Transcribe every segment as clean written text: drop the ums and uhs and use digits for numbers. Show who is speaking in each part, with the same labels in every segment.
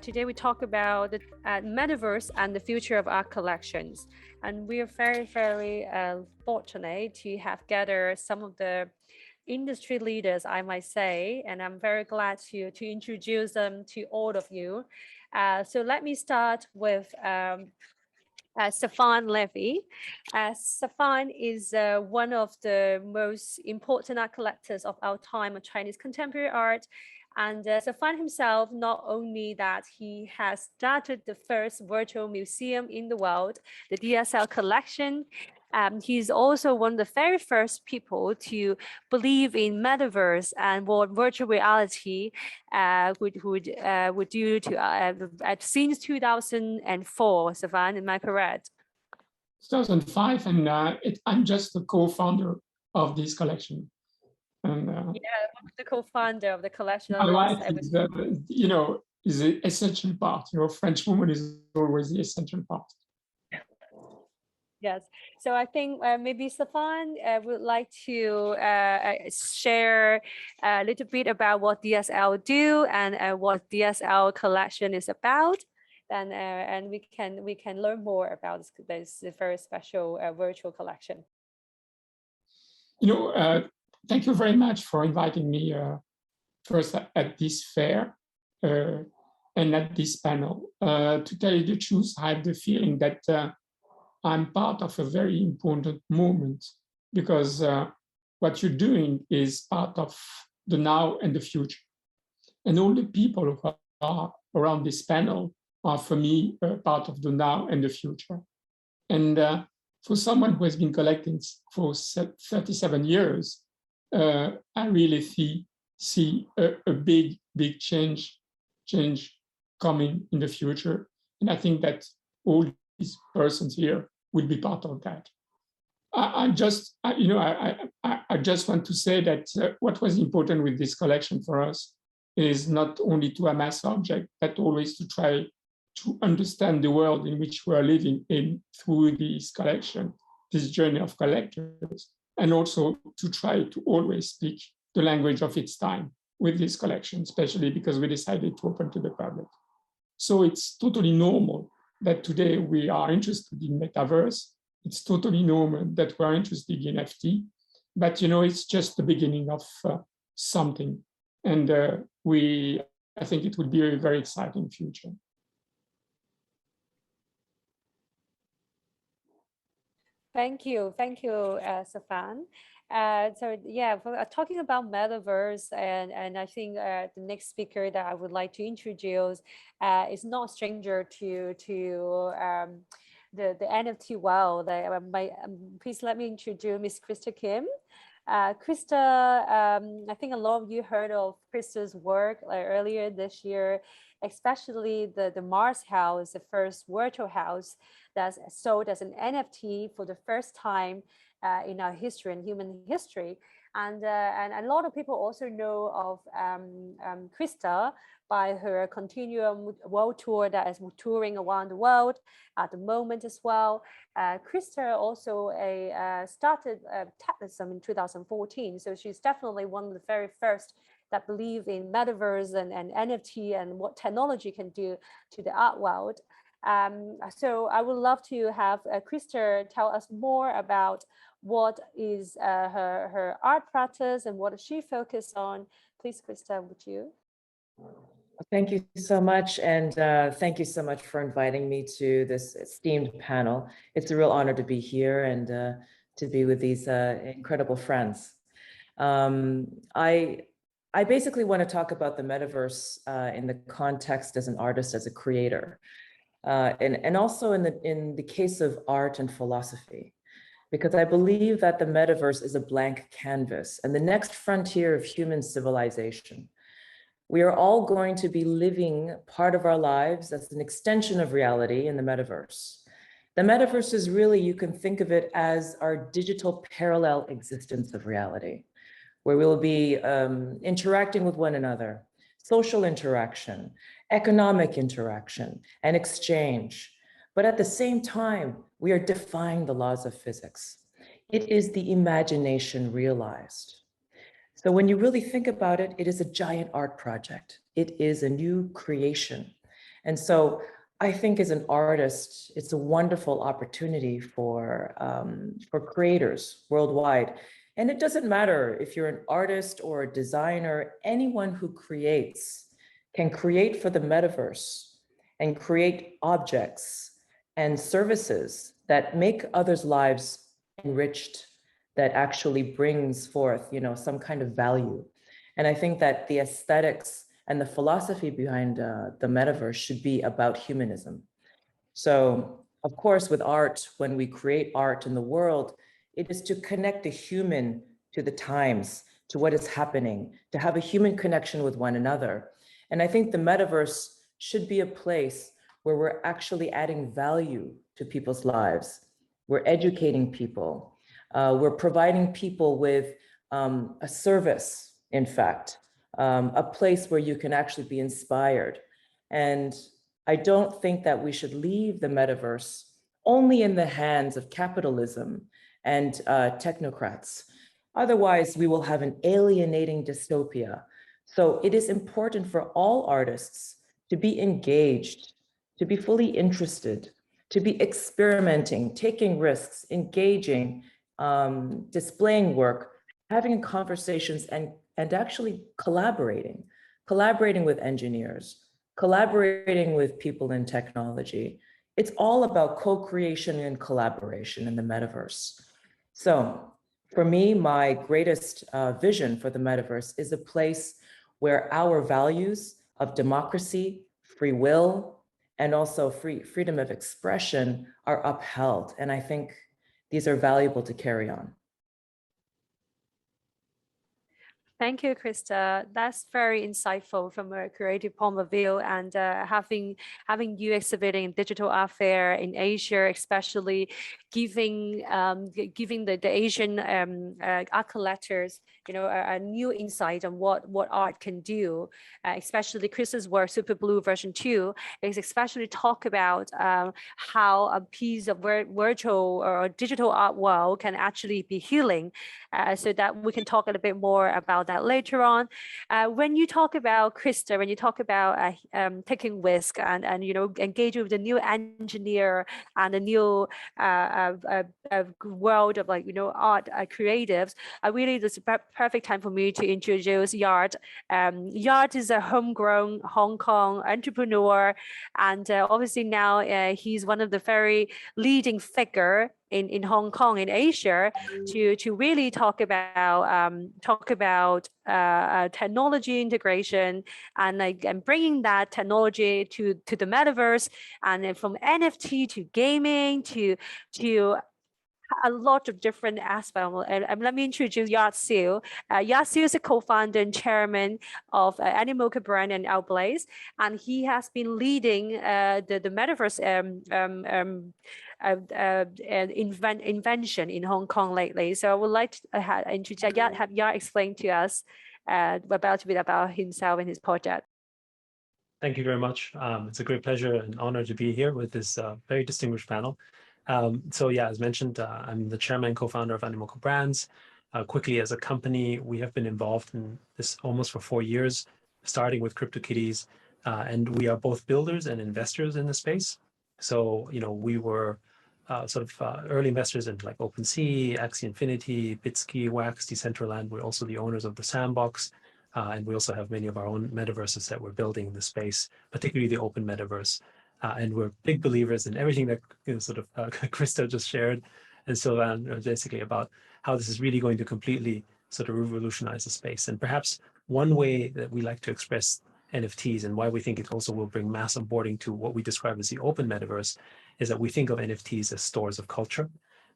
Speaker 1: Today we talk about the Metaverse and the future of art collections. And we are very, very fortunate to have gathered some of the industry leaders, I might say, and I'm very glad to introduce them to all of you. So let me start with Sylvain Levy. Sylvain is one of the most important art collectors of our time of Chinese contemporary art. And Sylvain himself, not only that he has started the first virtual museum in the world, the DSL collection, he's also one of the very first people to believe in metaverse and what virtual reality would do to since 2004. Sylvain, am I correct?
Speaker 2: 2005, and I'm just the co-founder of this collection. And
Speaker 1: yeah, the co-founder of the collection.
Speaker 2: my wife is, is the essential part. French woman is always the essential part.
Speaker 1: Yes. So I think maybe Sylvain would like to share a little bit about what DSL do and what DSL collection is about. And we can learn more about this very special virtual collection.
Speaker 2: Thank you very much for inviting me first at this fair and at this panel. To tell you the truth, I have the feeling that I'm part of a very important moment because what you're doing is part of the now and the future. And all the people who are around this panel are, for me, part of the now and the future. And for someone who has been collecting for 37 years, I really see a big change coming in the future. And I think that all these persons here will be part of that. I just want to say that what was important with this collection for us is not only to amass objects, but always to try to understand the world in which we are living in through this collection, this journey of collectors, and also to try to always speak the language of its time with this collection, especially because we decided to open to the public. So it's totally normal that today we are interested in Metaverse. It's totally normal that we're interested in NFT, but it's just the beginning of something. And I think it will be a very exciting future.
Speaker 1: Thank you, Sylvain. So yeah, talking about metaverse, and I think the next speaker that I would like to introduce is not a stranger to the NFT world. Please let me introduce Miss Krista Kim. Krista, I think a lot of you heard of Krista's work earlier this year, especially the Mars house, the first virtual house that's sold as an NFT for the first time in our history and human history. And a lot of people also know of Krista by her continuum world tour that is touring around the world at the moment as well. Krista also started Technism in 2014. So she's definitely one of the very first that believe in metaverse and NFT and what technology can do to the art world. So I would love to have Krista tell us more about what is her art practice and what does she focus on. Please, Krista, would you?
Speaker 3: Thank you so much. And thank you so much for inviting me to this esteemed panel. It's a real honor to be here and to be with these incredible friends. I basically want to talk about the metaverse in the context as an artist, as a creator, and also in the case of art and philosophy, because I believe that the metaverse is a blank canvas and the next frontier of human civilization. We are all going to be living part of our lives as an extension of reality in the metaverse. The metaverse is really, you can think of it as our digital parallel existence of reality, where we'll be interacting with one another, social interaction, economic interaction, and exchange. But at the same time, we are defying the laws of physics. It is the imagination realized. So when you really think about it, it is a giant art project. It is a new creation. And so I think as an artist, it's a wonderful opportunity for creators worldwide. And it doesn't matter if you're an artist or a designer, anyone who creates can create for the metaverse and create objects and services that make others' lives enriched, that actually brings forth, you know, some kind of value. And I think that the aesthetics and the philosophy behind the metaverse should be about humanism. So, of course, with art, when we create art in the world, it is to connect the human to the times, to what is happening, to have a human connection with one another. And I think the metaverse should be a place where we're actually adding value to people's lives. We're educating people. We're providing people with a service, in fact, a place where you can actually be inspired. And I don't think that we should leave the metaverse only in the hands of capitalism and technocrats. Otherwise, we will have an alienating dystopia. So it is important for all artists to be engaged, to be fully interested, to be experimenting, taking risks, engaging, displaying work, having conversations, and actually collaborating with engineers, collaborating with people in technology. It's all about co-creation and collaboration in the metaverse. So for me, my greatest vision for the metaverse is a place where our values of democracy, free will, and also freedom of expression are upheld. And I think these are valuable to carry on.
Speaker 1: Thank you, Krista. That's very insightful from a creative point of view. And having you exhibiting in digital art fair in Asia, especially giving the Asian art collectors, you know, a new insight on what art can do. Especially Krista's work, Super Blue version 2, is especially talk about how a piece of virtual or digital art world can actually be healing. So that we can talk a little bit more about that later on. When you talk about Krista, when you talk about taking risk and you know, engaging with the new engineer and the new world of, like, you know, art creatives, really this is a perfect time for me to introduce Yard. Yard is a homegrown Hong Kong entrepreneur, and obviously now he's one of the very leading figure in Hong Kong, in Asia, to really talk about technology integration and bringing that technology to the metaverse, and then from NFT to gaming to a lot of different aspects. And let me introduce Yatsiu. Yatsiu is a co-founder and chairman of Animoca brand and Outblaze, and he has been leading the metaverse invention in Hong Kong lately. So I would like to introduce have Yar explain to us a bit about himself and his project.
Speaker 4: Thank you very much. It's a great pleasure and honor to be here with this very distinguished panel. So yeah, as mentioned, I'm the chairman and co-founder of Animoca Brands. Quickly, as a company, we have been involved in this almost for 4 years, starting with CryptoKitties, and we are both builders and investors in the space. So, you know, we were early investors in like OpenSea, Axie Infinity, Bitski, Wax, Decentraland. We're also the owners of the Sandbox. And we also have many of our own metaverses that we're building in the space, particularly the open metaverse. And we're big believers in everything that, you know, Krista just shared, and Sylvain, basically about how this is really going to completely sort of revolutionize the space. And perhaps one way that we like to express NFTs and why we think it also will bring mass onboarding to what we describe as the open metaverse is that we think of NFTs as stores of culture,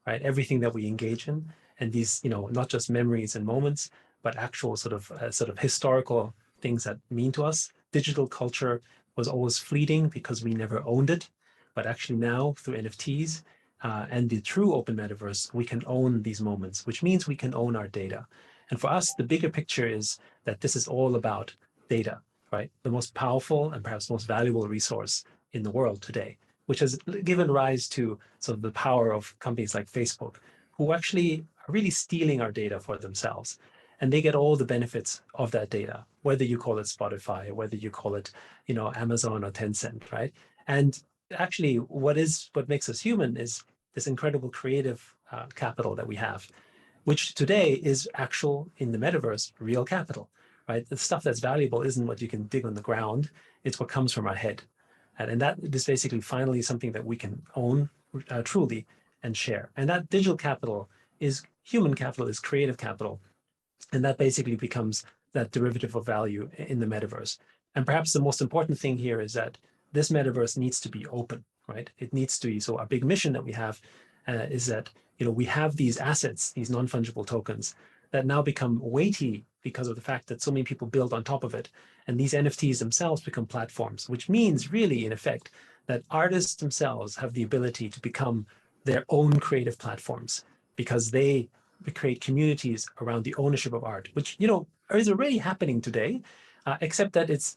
Speaker 4: right? Everything that we engage in, and these, you know, not just memories and moments, but actual sort of historical things that mean to us. Digital culture was always fleeting because we never owned it, but actually now through NFTs and the true open metaverse, we can own these moments, which means we can own our data. And for us, the bigger picture is that this is all about data, right? The most powerful and perhaps most valuable resource in the world today, which has given rise to sort of the power of companies like Facebook, who actually are really stealing our data for themselves. and they get all the benefits of that data, whether you call it Spotify, or whether you call it, Amazon or Tencent, right? And actually, what makes us human is this incredible creative capital that we have, which today is actual, in the metaverse, real capital, right? The stuff that's valuable isn't what you can dig on the ground, it's what comes from our head. And that is basically finally something that we can own truly and share. And that digital capital is human capital, is creative capital. And that basically becomes that derivative of value in the metaverse. And perhaps the most important thing here is that this metaverse needs to be open, right? It needs to be. So our big mission that we have is that we have these assets, these non-fungible tokens, that now become weighty because of the fact that so many people build on top of it. And these NFTs themselves become platforms, which means really, in effect, that artists themselves have the ability to become their own creative platforms, because they create communities around the ownership of art, which is already happening today, except that it's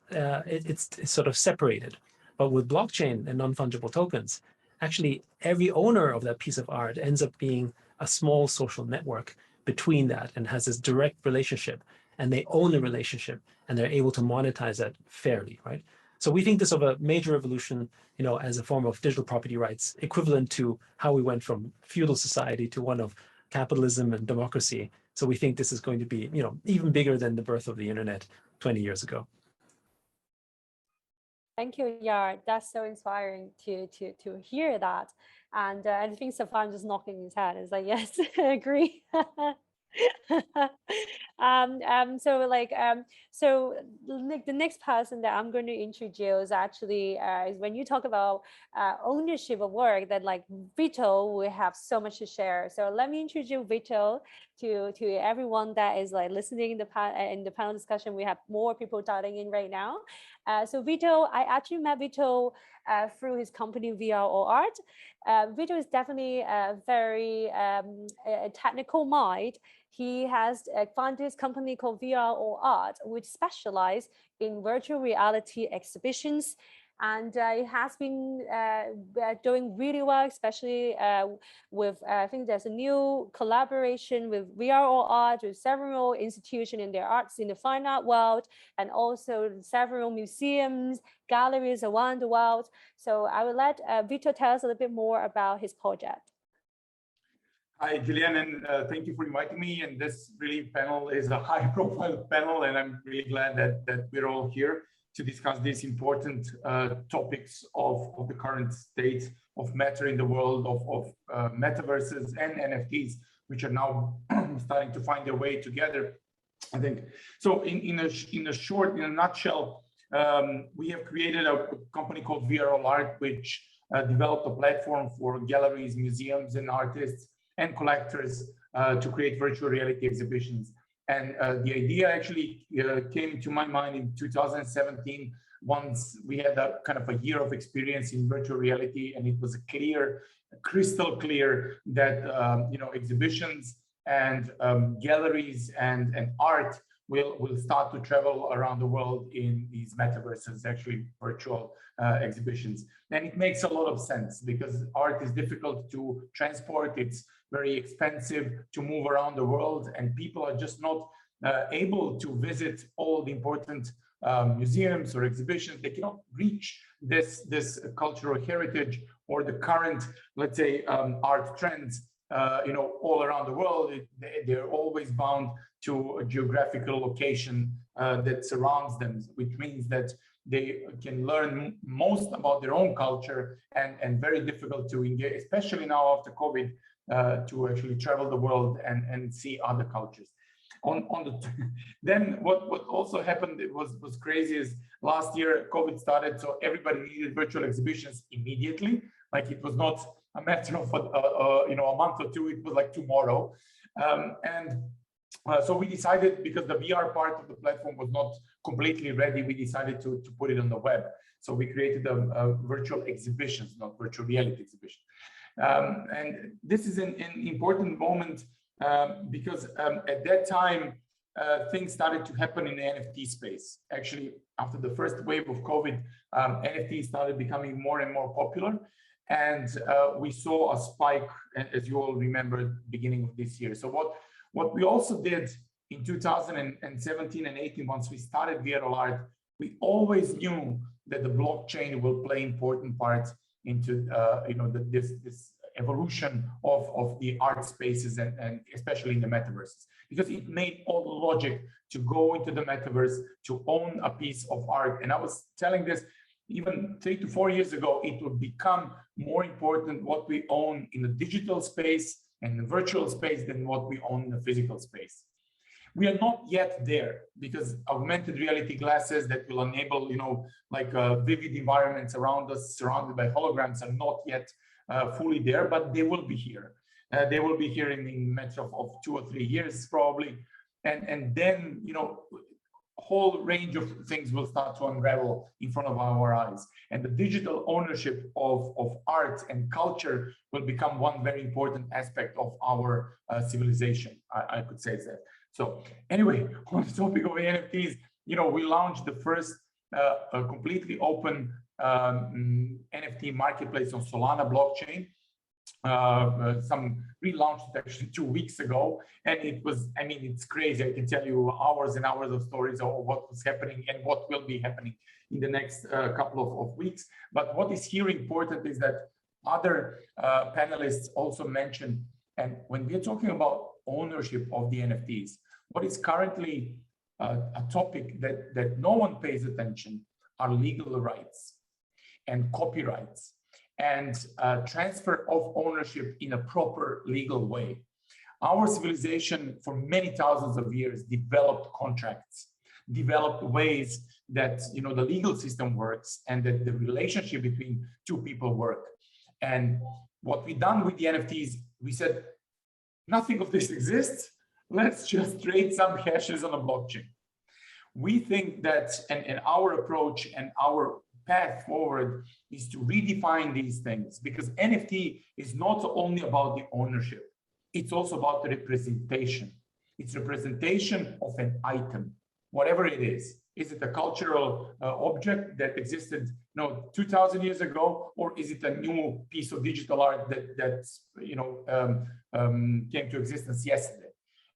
Speaker 4: sort of separated. But with blockchain and non-fungible tokens, actually every owner of that piece of art ends up being a small social network between that, and has this direct relationship, and they own the relationship, and they're able to monetize that fairly, right? So we think this of a major evolution, as a form of digital property rights, equivalent to how we went from feudal society to one of capitalism and democracy. So we think this is going to be, even bigger than the birth of the internet 20 years ago.
Speaker 1: Thank you, Yar. That's so inspiring to hear that. And I think Sylvain just knocking his head is like, yes, I agree. So the next person that I'm going to introduce actually is, when you talk about ownership of work, that like Vito will have so much to share. So let me introduce Vito to everyone that is like listening in the panel discussion. We have more people dialing in right now. So Vito, I actually met Vito through his company VR or Art. Vito is definitely a very technical mind. He has founded his company called VR or Art, which specializes in virtual reality exhibitions. And it has been doing really well, especially with, I think there's a new collaboration with VR or Art with several institutions in their arts, in the fine art world, and also several museums, galleries around the world. So I will let Vito tell us a little bit more about his project.
Speaker 5: Hi, Gillian, and thank you for inviting me. And this really panel is a high-profile panel, and I'm really glad that we're all here to discuss these important topics of the current state of matter in the world of metaverses and NFTs, which are now starting to find their way together, I think. So in a nutshell, we have created a company called VR Art, which developed a platform for galleries, museums, and artists and collectors to create virtual reality exhibitions. And the idea actually came to my mind in 2017, once we had a kind of a year of experience in virtual reality, and it was crystal clear that exhibitions and galleries and art will start to travel around the world in these metaverses, actually virtual exhibitions. And it makes a lot of sense, because art is difficult to transport. It's very expensive to move around the world, and people are just not able to visit all the important museums or exhibitions. They cannot reach this cultural heritage or the current, let's say, art trends all around the world. They're always bound to a geographical location that surrounds them, which means that they can learn most about their own culture, and very difficult to engage, especially now after COVID, to actually travel the world and see other cultures. Then what also happened, it was crazy, is last year COVID started, so everybody needed virtual exhibitions immediately. Like, it was not a matter of a month or two, it was like tomorrow. So we decided, because the VR part of the platform was not completely ready, we decided to put it on the web. So we created a virtual exhibitions, not virtual reality exhibition. And this is an important moment because at that time, things started to happen in the NFT space. Actually, after the first wave of COVID, NFTs started becoming more and more popular. And we saw a spike, as you all remember, beginning of this year. So what we also did in 2017 and 18, once we started viral art, we always knew that the blockchain will play important parts into this evolution of the art spaces and especially in the metaverses, because it made all the logic to go into the metaverse, to own a piece of art. And I was telling this even 3 to 4 years ago, it would become more important what we own in the digital space and the virtual space than what we own in the physical space. We are not yet there, because augmented reality glasses that will enable, vivid environments around us, surrounded by holograms, are not yet fully there, but they will be here. They will be here in a matter of 2 or 3 years, probably. And then, a whole range of things will start to unravel in front of our eyes. And the digital ownership of art and culture will become one very important aspect of our civilization, I could say that. So anyway, on the topic of NFTs, we launched the first completely open NFT marketplace on Solana blockchain. We launched it actually 2 weeks ago, and it was, it's crazy. I can tell you hours and hours of stories of what was happening and what will be happening in the next couple of weeks. But what is here important is that other panelists also mentioned, and when we're talking about ownership of the NFTs, what is currently a topic that no one pays attention are legal rights and copyrights and transfer of ownership in a proper legal way. Our civilization for many thousands of years developed contracts, developed ways that the legal system works and that the relationship between two people work. And what we done with the NFTs, we said, nothing of this exists. Let's just trade some hashes on a blockchain. We think that, and our approach and our path forward is to redefine these things, because NFT is not only about the ownership, it's also about the representation. It's representation of an item, whatever it is. Is it a cultural object that existed 2,000 years ago, or is it a new piece of digital art that came to existence yesterday?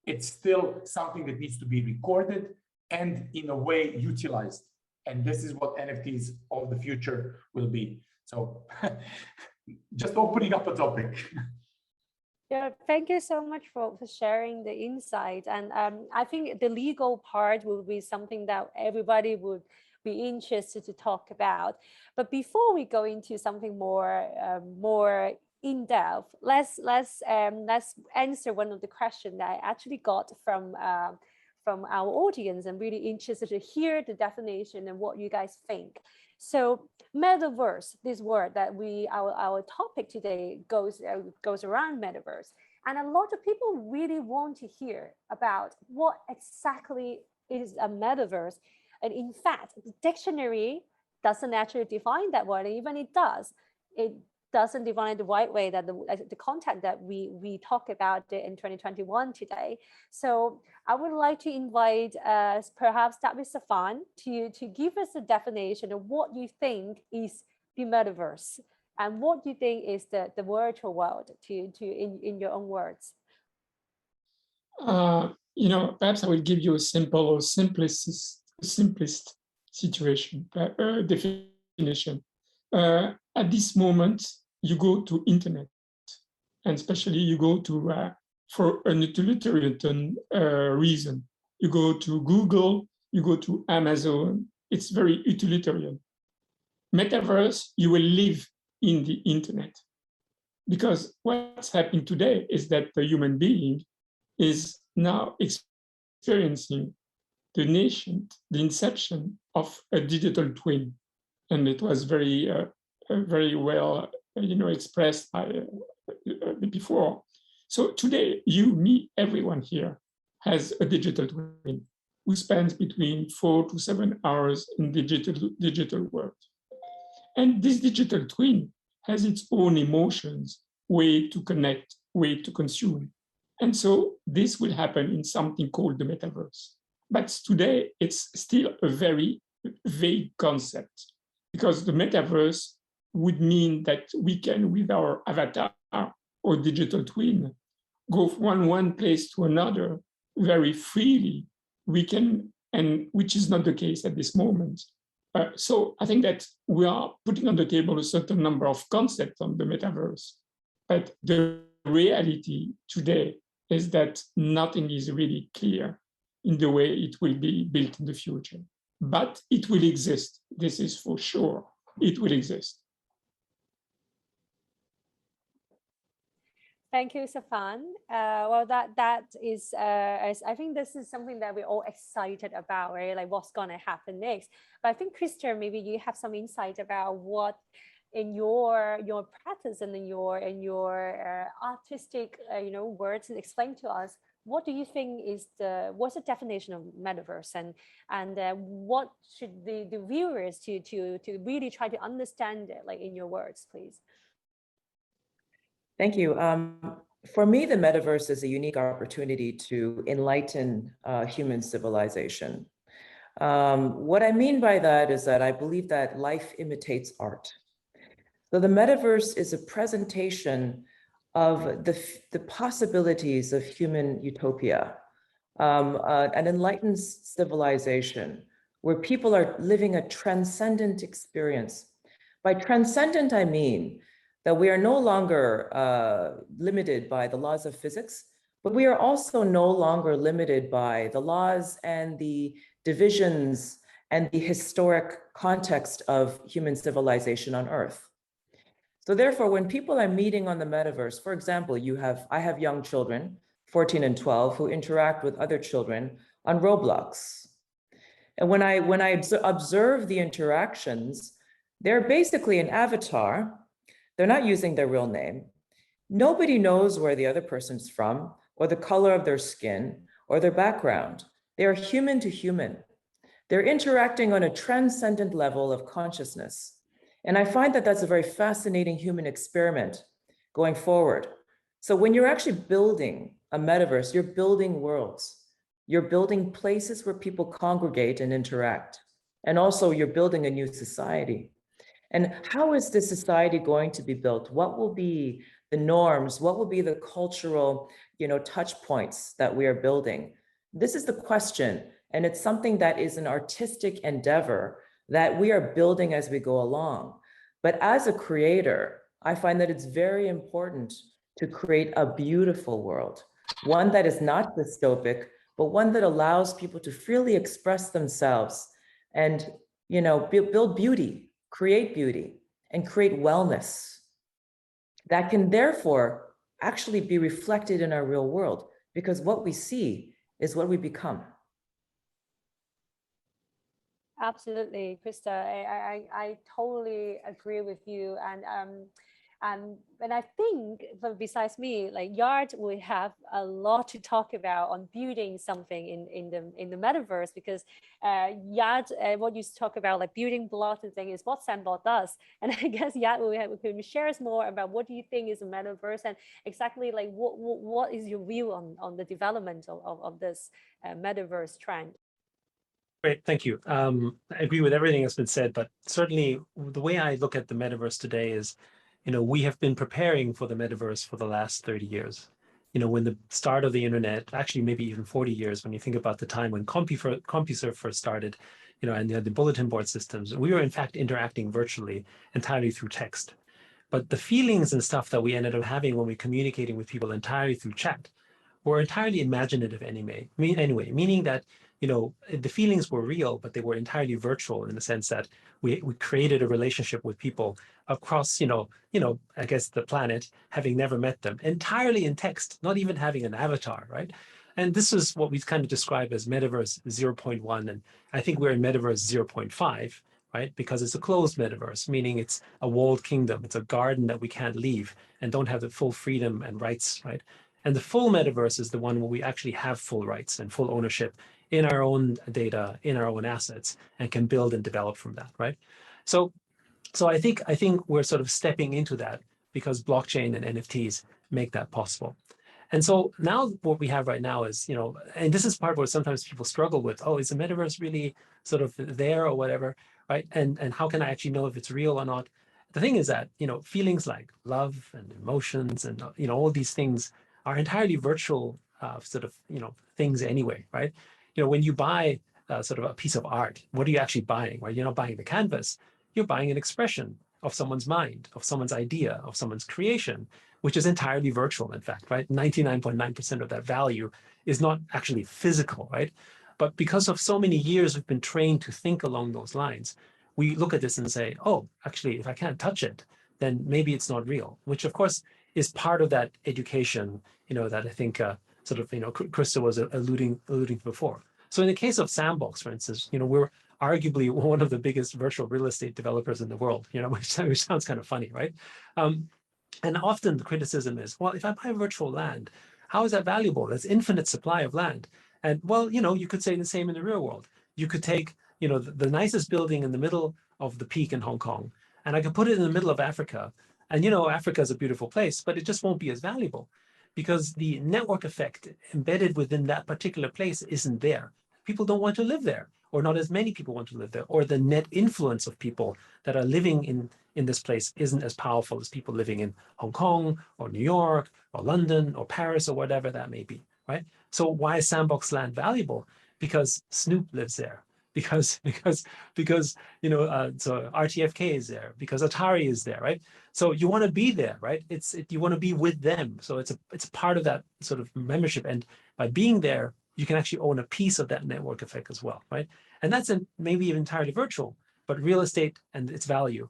Speaker 5: It's still something that needs to be recorded and in a way utilized. And this is what NFTs of the future will be. So just opening up a topic.
Speaker 1: Yeah, thank you so much for sharing the insight. And I think the legal part will be something that everybody would be interested to talk about. But before we go into something more in depth, let's answer one of the questions that I actually got from our audience. I'm really interested to hear the definition and what you guys think. So metaverse, this word that our topic today goes around metaverse, and a lot of people really want to hear about what exactly is a metaverse. And in fact, the dictionary doesn't actually define that word. Even it doesn't define it the right way, that the content that we talk about it in 2021 today. So I would like to invite perhaps start with Sylvain to give us a definition of what you think is the metaverse and what you think is the virtual world in your own words.
Speaker 2: Perhaps I will give you a simple or simplest situation definition. At this moment, you go to internet, and especially you go to for an utilitarian reason. You go to Google, you go to Amazon. It's very utilitarian. Metaverse, you will live in the internet, because what's happening today is that the human being is now experiencing the inception of a digital twin, and it was very well expressed by before. So today, you, me, everyone here has a digital twin who spends between 4 to 7 hours in digital world. And this digital twin has its own emotions, way to connect, way to consume. And so this will happen in something called the metaverse. But today, it's still a very vague concept, because the metaverse would mean that we can, with our avatar or digital twin, go from one place to another very freely, we can, and which is not the case at this moment. So I think that we are putting on the table a certain number of concepts on the metaverse, but the reality today is that nothing is really clear in the way it will be built in the future. But it will exist. This is for sure. It will exist.
Speaker 1: Thank you, Sylvain. Well, that is, I think this is something that we're all excited about, right? Like what's going to happen next. But I think, Krista, maybe you have some insight about what, in your practice and in your artistic, words, and explain to us, what do you think is what's the definition of metaverse, and what should the viewers to really try to understand it, like in your words, please.
Speaker 3: Thank you. For me, the metaverse is a unique opportunity to enlighten human civilization. What I mean by that is that I believe that life imitates art. So the metaverse is a presentation of the possibilities of human utopia, an enlightened civilization where people are living a transcendent experience. By transcendent, I mean that we are no longer limited by the laws of physics, but we are also no longer limited by the laws and the divisions and the historic context of human civilization on Earth. So therefore, when people are meeting on the metaverse, for example, I have young children, 14 and 12, who interact with other children on Roblox. And when I observe the interactions, they're basically an avatar. They're not using their real name. Nobody knows where the other person's from, or the color of their skin, or their background. They are human to human. They're interacting on a transcendent level of consciousness. And I find that that's a very fascinating human experiment going forward. So when you're actually building a metaverse, you're building worlds. You're building places where people congregate and interact. And also you're building a new society. And how is this society going to be built? What will be the norms? What will be the cultural, touch points that we are building? This is the question. And it's something that is an artistic endeavor that we are building as we go along. But as a creator, I find that it's very important to create a beautiful world, one that is not dystopic, but one that allows people to freely express themselves and, build beauty, create beauty, and create wellness that can therefore actually be reflected in our real world, because what we see is what we become.
Speaker 1: Absolutely, Krista. I totally agree with you, and I think, but besides me, like Yard will have a lot to talk about on building something in the metaverse, because Yard, what you talk about, like building blocks and things, is what Sandbox does. And I guess Yard will share us more about what do you think is a metaverse, and exactly like what is your view on the development of this metaverse trend.
Speaker 4: Great, thank you. I agree with everything that's been said, but certainly the way I look at the metaverse today is, we have been preparing for the metaverse for the last 30 years. When the start of the internet, actually maybe even 40 years, when you think about the time when CompuServe first started, and you had the bulletin board systems, we were in fact interacting virtually entirely through text. But the feelings and stuff that we ended up having when we communicating with people entirely through chat were entirely imaginative anyway, meaning that the feelings were real, but they were entirely virtual in the sense that we created a relationship with people across, I guess the planet, having never met them, entirely in text, not even having an avatar, right? And this is what we kind of describe as Metaverse 0.1. And I think we're in Metaverse 0.5, right? Because it's a closed metaverse, meaning it's a walled kingdom. It's a garden that we can't leave and don't have the full freedom and rights, right? And the full metaverse is the one where we actually have full rights and full ownership in our own data, in our own assets, and can build and develop from that, right? So I think we're sort of stepping into that because blockchain and NFTs make that possible. And so now what we have right now is, and this is part where sometimes people struggle with, oh, is the metaverse really sort of there or whatever, right? And how can I actually know if it's real or not? The thing is that, feelings like love and emotions and, all these things are entirely virtual sort of, things anyway, right? When you buy sort of a piece of art, what are you actually buying, right? You're not buying the canvas, you're buying an expression of someone's mind, of someone's idea, of someone's creation, which is entirely virtual, in fact, right? 99.9% of that value is not actually physical, right? But because of so many years we've been trained to think along those lines, we look at this and say, oh, actually, if I can't touch it, then maybe it's not real, which of course is part of that education, that I think Krista was alluding to before. So in the case of Sandbox, for instance, we're arguably one of the biggest virtual real estate developers in the world, which sounds kind of funny, right? And often the criticism is, well, if I buy virtual land, how is that valuable? There's infinite supply of land. And well, you could say the same in the real world. You could take, the nicest building in the middle of the peak in Hong Kong, and I could put it in the middle of Africa. And Africa is a beautiful place, but it just won't be as valuable because the network effect embedded within that particular place isn't there. People don't want to live there, or not as many people want to live there, or the net influence of people that are living in this place isn't as powerful as people living in Hong Kong or New York or London or Paris or whatever that may be, right? So why is Sandbox land valuable? Because Snoop lives there. Because so RTFK is there, because Atari is there, right? So you want to be there, right? You want to be with them. So it's a part of that sort of membership, and by being there, you can actually own a piece of that network effect as well, right? And that's maybe even entirely virtual, but real estate and its value,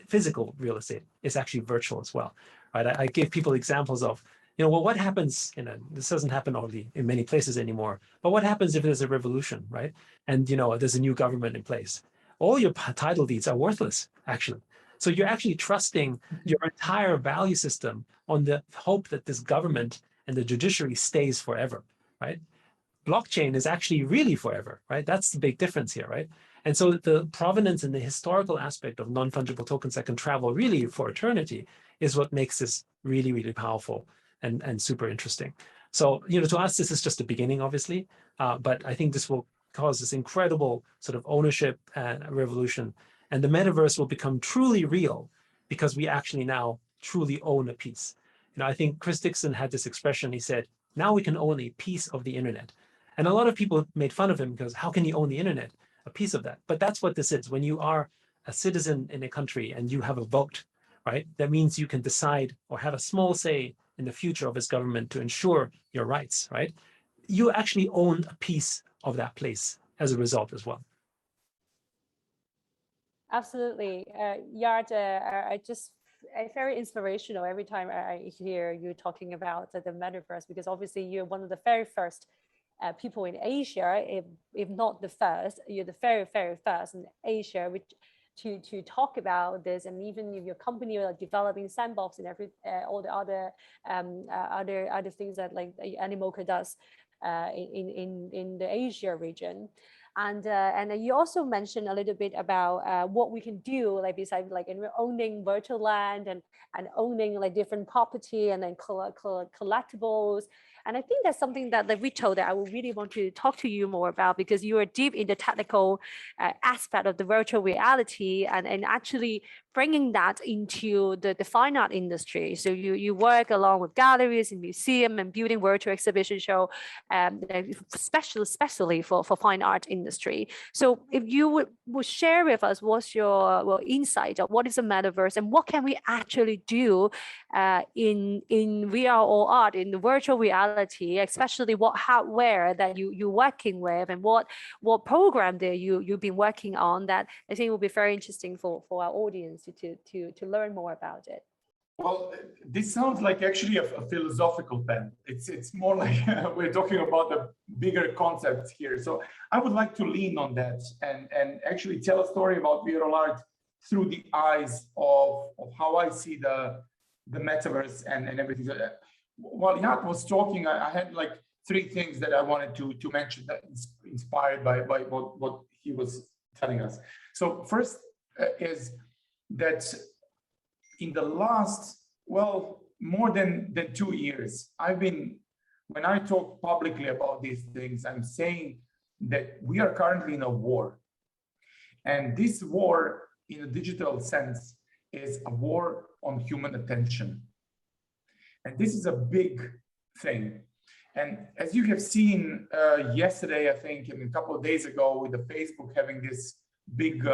Speaker 4: physical real estate, is actually virtual as well, right? I give people examples of, well, what happens, this doesn't happen only in many places anymore, but what happens if there's a revolution, right? And, there's a new government in place? All your title deeds are worthless, actually. So you're actually trusting your entire value system on the hope that this government and the judiciary stays forever, right? Blockchain is actually really forever, right? That's the big difference here, right? And so the provenance and the historical aspect of non-fungible tokens that can travel really for eternity is what makes this really, really powerful and super interesting. So, to us, this is just the beginning, obviously, but I think this will cause this incredible sort of ownership and revolution. And the metaverse will become truly real because we actually now truly own a piece. I think Chris Dixon had this expression. He said, now we can own a piece of the internet. And a lot of people made fun of him because how can you own the internet? A piece of that. But that's what this is. When you are a citizen in a country and you have a vote, right? That means you can decide or have a small say in the future of its government to ensure your rights, right? You actually own a piece of that place as a result as well.
Speaker 1: Absolutely. Yard, it's very inspirational every time I hear you talking about the metaverse, because obviously you're one of the very first people in Asia, if not the first, you're the very, very first in Asia to talk about this. And even if your company are developing Sandbox and all the other things that like Animoca does in the Asia region. And you also mentioned a little bit about what we can do, like besides like owning virtual land and owning like different property and then collectibles. And I think that's something that Vito, that I would really want to talk to you more about, because you are deep in the technical aspect of the virtual reality and actually bringing that into the fine art industry. So you work along with galleries and museum and building virtual exhibition show, especially for fine art industry. So if you would share with us what's your insight of what is a metaverse and what can we actually do in VR or art, in the virtual reality, especially what hardware that you're working with and what program that you've been working on, that I think will be very interesting for our audience to learn more about it.
Speaker 5: Well, this sounds like actually a philosophical pen. It's more like we're talking about the bigger concepts here. So I would like to lean on that and actually tell a story about visual art through the eyes of how I see the metaverse and everything. While Yat was talking, I had like three things that I wanted to mention that inspired by what he was telling us. So first is that in the last, more than 2 years, when I talk publicly about these things, I'm saying that we are currently in a war. And this war, in a digital sense, is a war on human attention. And this is a big thing. And as you have seen yesterday, I think, and a couple of days ago, with the Facebook having this big,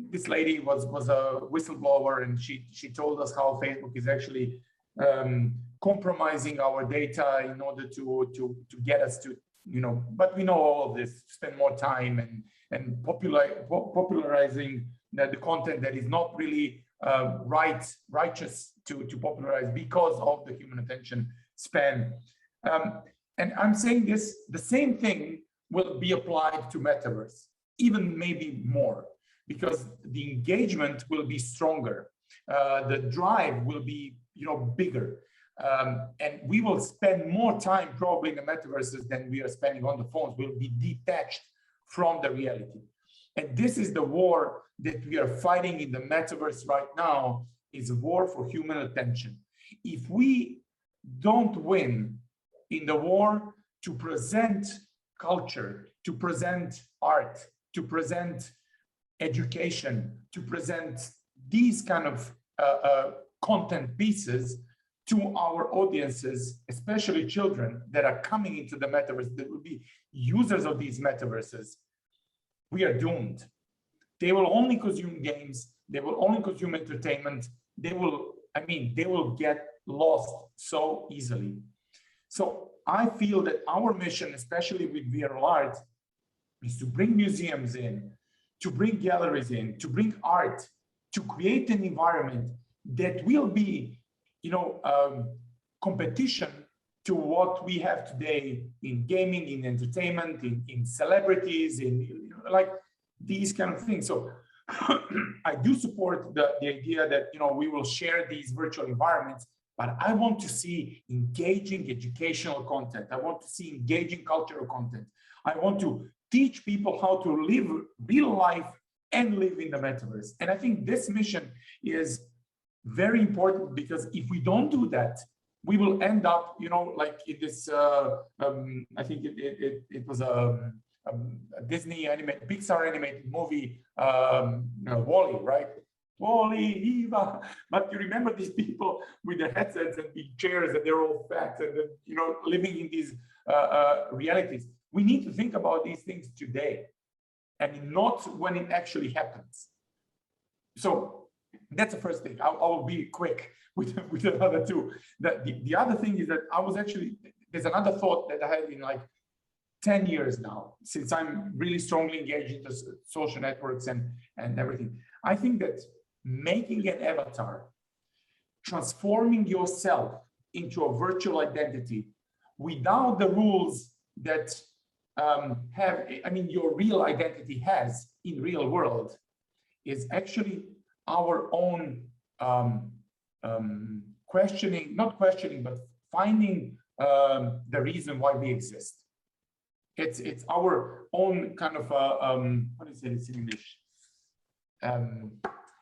Speaker 5: this lady was a whistleblower, and she told us how Facebook is actually compromising our data in order to get us to, but we know all of this, spend more time and popularizing the content that is not really righteous to popularize because of the human attention span. And I'm saying this, the same thing will be applied to Metaverse, even maybe more, because the engagement will be stronger. The drive will be, bigger. And we will spend more time probably in the metaverses than we are spending on the phones. We'll be detached from the reality. And this is the war that we are fighting in the metaverse right now, is a war for human attention. If we don't win in the war to present culture, to present art, to present education, to present these kind of content pieces to our audiences, especially children that are coming into the metaverse, that will be users of these metaverses, we are doomed. They will only consume games, they will only consume entertainment, they will get lost so easily. So I feel that our mission, especially with viral art, is to bring museums in, to bring galleries in, to bring art, to create an environment that will be, competition to what we have today in gaming, in entertainment, in celebrities, in like these kind of things. So I do support the idea that we will share these virtual environments, but I want to see engaging educational content. I want to see engaging cultural content. I want to teach people how to live real life and live in the metaverse. And I think this mission is very important, because if we don't do that, we will end up, like in this, I think it was a Disney animated, Pixar animated movie, WALL-E, right? WALL-E, Eva. But you remember these people with their headsets and big chairs, and they're all fat and, living in these realities. We need to think about these things today and not when it actually happens. So that's the first thing. I will be quick with the other two. The other thing is that I was actually, there's another thought that I had in like 10 years now, since I'm really strongly engaged in the social networks and everything. I think that making an avatar, transforming yourself into a virtual identity without the rules that your real identity has in real world, is actually our own not questioning, but finding the reason why we exist. It's our own kind of what is it in English?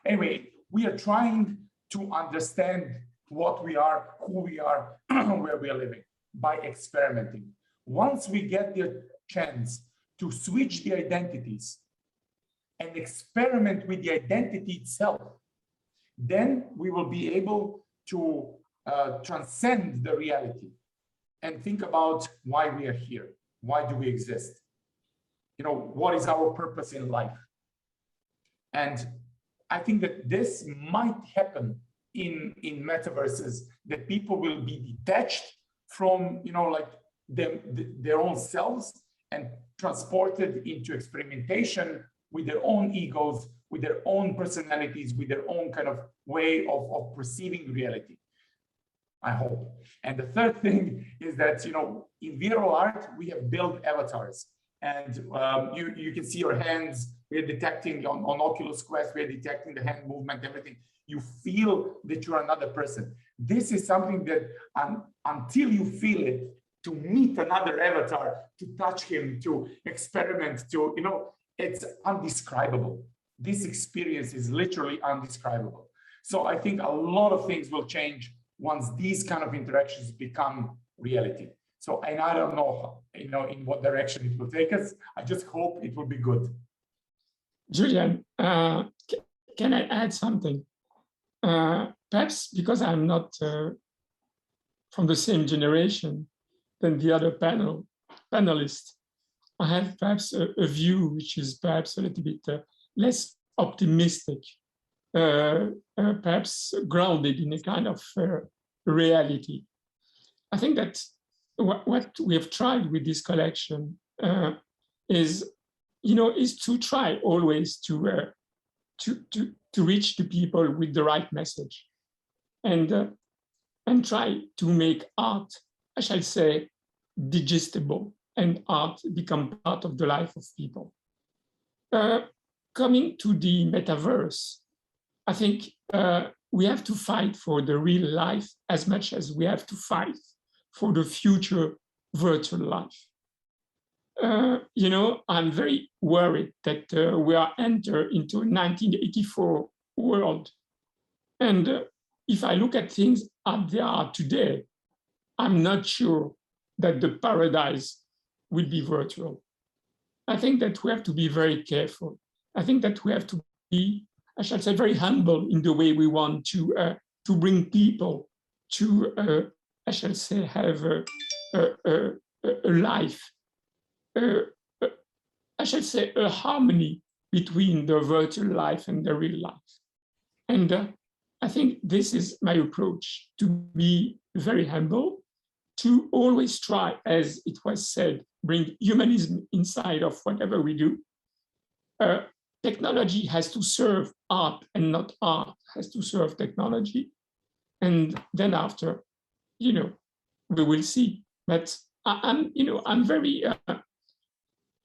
Speaker 5: Anyway, we are trying to understand what we are, who we are, where we are living by experimenting. Once we get the chance to switch the identities and experiment with the identity itself, then we will be able to transcend the reality and think about why we are here. Why do we exist? What is our purpose in life? And I think that this might happen in metaverses, that people will be detached from, their own selves and transported into experimentation with their own egos, with their own personalities, with their own kind of way of perceiving reality, I hope. And the third thing is that, in viral art, we have built avatars. And you can see your hands. We're detecting on Oculus Quest, we're detecting the hand movement, everything. You feel that you're another person. This is something that until you feel it, to meet another avatar, to touch him, to experiment, it's undescribable. This experience is literally undescribable. So I think a lot of things will change once these kind of interactions become reality. So, and I don't know, in what direction it will take us. I just hope it will be good.
Speaker 2: Gillian, can I add something? Perhaps because I'm not from the same generation than the other panelists, I have perhaps a view which is perhaps a little bit less optimistic, perhaps grounded in a kind of reality. I think that what we have tried with this collection is to try always to reach the people with the right message, and try to make art, I shall say, digestible, and art become part of the life of people. Coming to the metaverse, I think we have to fight for the real life as much as we have to fight for the future virtual life. I'm very worried that we are entering into a 1984 world. And if I look at things as they are today, I'm not sure that the paradise will be virtual. I think that we have to be very careful. I think that we have to be, I shall say, very humble in the way we want to bring people to, I shall say, have a life, I shall say, a harmony between the virtual life and the real life. And I think this is my approach, to be very humble, to always try, as it was said, bring humanism inside of whatever we do. Technology has to serve art, and not art has to serve technology. And then after, we will see. But I'm very,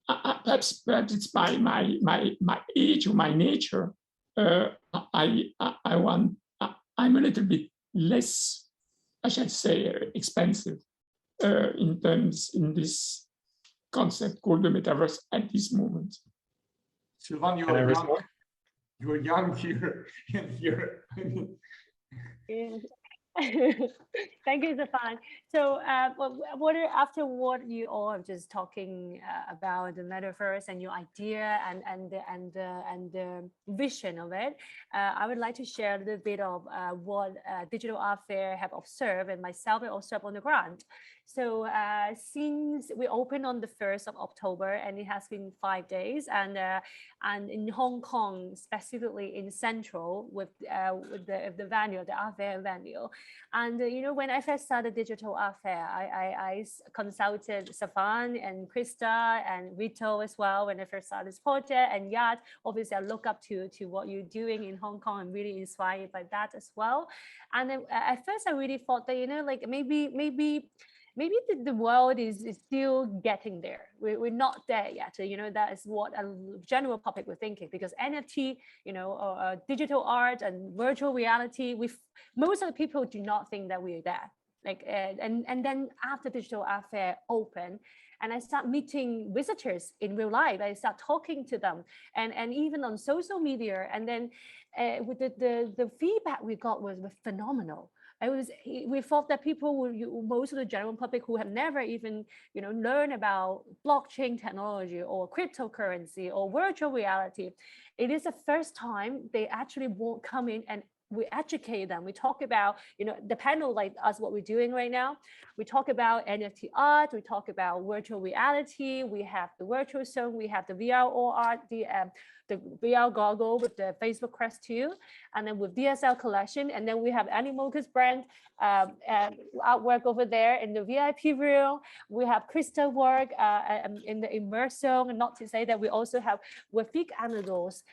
Speaker 2: perhaps it's my age or my nature. I'm a little bit less, I should say, expensive in this concept called the metaverse at this moment.
Speaker 5: Sylvain, you are young. You are young here and here.
Speaker 1: Thank you, Sylvain. So, after what you all are just talking about the metaverse and your idea and the vision of it, I would like to share a little bit of what Digital Art Fair have observed, and myself have observed on the ground. So since we opened on the 1st of October, and it has been 5 days, and in Hong Kong, specifically in Central, with the venue, the art fair venue. And when I first started Digital Art Fair, I consulted Sylvain and Krista and Vito as well when I first started this project, and Yat. Obviously, I look up to what you're doing in Hong Kong. I'm really inspired by that as well. And then, at first, I really thought that like maybe the world is still getting there. We're not there yet. That is what a general public were thinking, because NFT, digital art and virtual reality, most of the people do not think that we're there. And then after Digital Art Fair open, and I start meeting visitors in real life, I start talking to them, and even on social media, and then with the feedback we got was phenomenal. We thought that most of the general public who have never even learned about blockchain technology or cryptocurrency or virtual reality, it is the first time they actually won't come in, and we educate them. We talk about the panel like us, what we're doing right now. We talk about NFT art, we talk about virtual reality, we have the virtual zone, we have the VR art, the VR goggle with the Facebook Quest 2, and then with DSL collection, and then we have Animoca's brand artwork over there in the VIP room. We have Krista work in the immersion, and not to say that we also have Wafik Anadol's